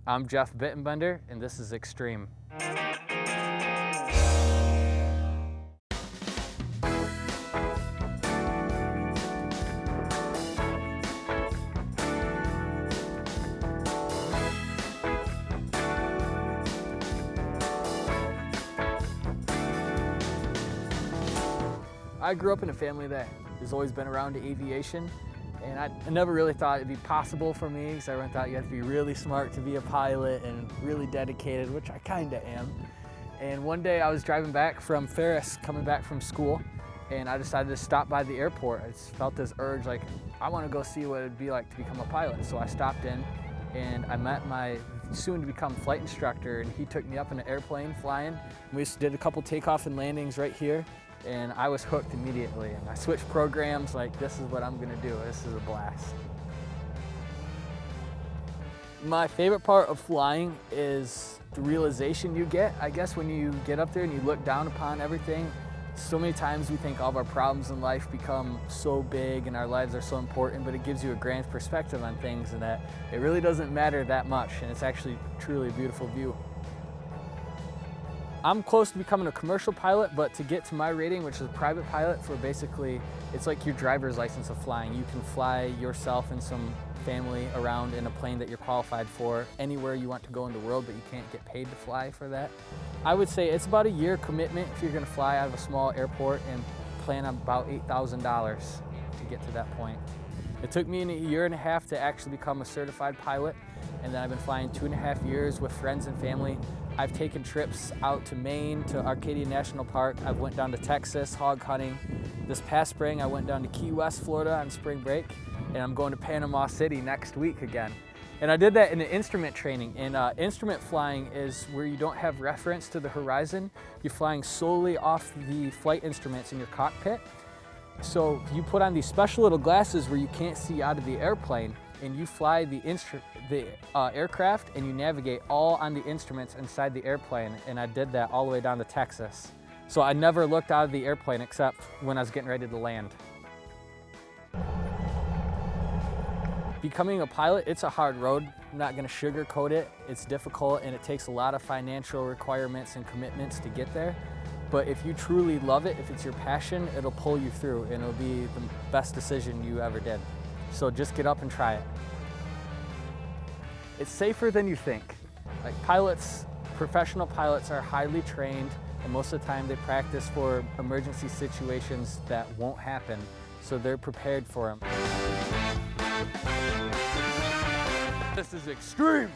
I'm Jeff Bittenbender, and this is Extreme. I grew up in a family that has always been around aviation, and I never really thought it'd be possible for me, because everyone thought you had to be really smart to be a pilot and really dedicated, which I kinda am. And one day I was driving back from Ferris, coming back from school, and I decided to stop by the airport. I just felt this urge, like, I wanna go see what it'd be like to become a pilot. So I stopped in and I met my soon-to-become flight instructor, and he took me up in an airplane flying. We just did a couple takeoff and landings right here, and I was hooked immediately. And I switched programs, like, this is what I'm gonna do. This is a blast. My favorite part of flying is the realization you get, I guess, when you get up there and you look down upon everything. So many times we think all of our problems in life become so big and our lives are so important, but it gives you a grand perspective on things, and that it really doesn't matter that much, and it's actually truly a beautiful view. I'm close to becoming a commercial pilot, but to get to my rating, which is a private pilot, for basically, it's like your driver's license of flying. You can fly yourself and some family around in a plane that you're qualified for anywhere you want to go in the world, but you can't get paid to fly for that. I would say it's about a year commitment if you're gonna fly out of a small airport, and plan on about $8,000 to get to that point. It took me a year and a half to actually become a certified pilot, and then I've been flying 2.5 years with friends and family. I've taken trips out to Maine, to Arcadia National Park. I've went down to Texas hog hunting. This past spring, I went down to Key West, Florida on spring break, and I'm going to Panama City next week again. And I did that in an instrument training. And instrument flying is where you don't have reference to the horizon. You're flying solely off the flight instruments in your cockpit. So you put on these special little glasses where you can't see out of the airplane, and you fly the aircraft, and you navigate all on the instruments inside the airplane. And I did that all the way down to Texas. So I never looked out of the airplane except when I was getting ready to land. Becoming a pilot, it's a hard road. I'm not gonna sugarcoat it. It's difficult, and it takes a lot of financial requirements and commitments to get there. But if you truly love it, if it's your passion, it'll pull you through, and it'll be the best decision you ever did. So just get up and try it. It's safer than you think. Like, pilots, professional pilots are highly trained, and most of the time they practice for emergency situations that won't happen, so they're prepared for them. This is extreme!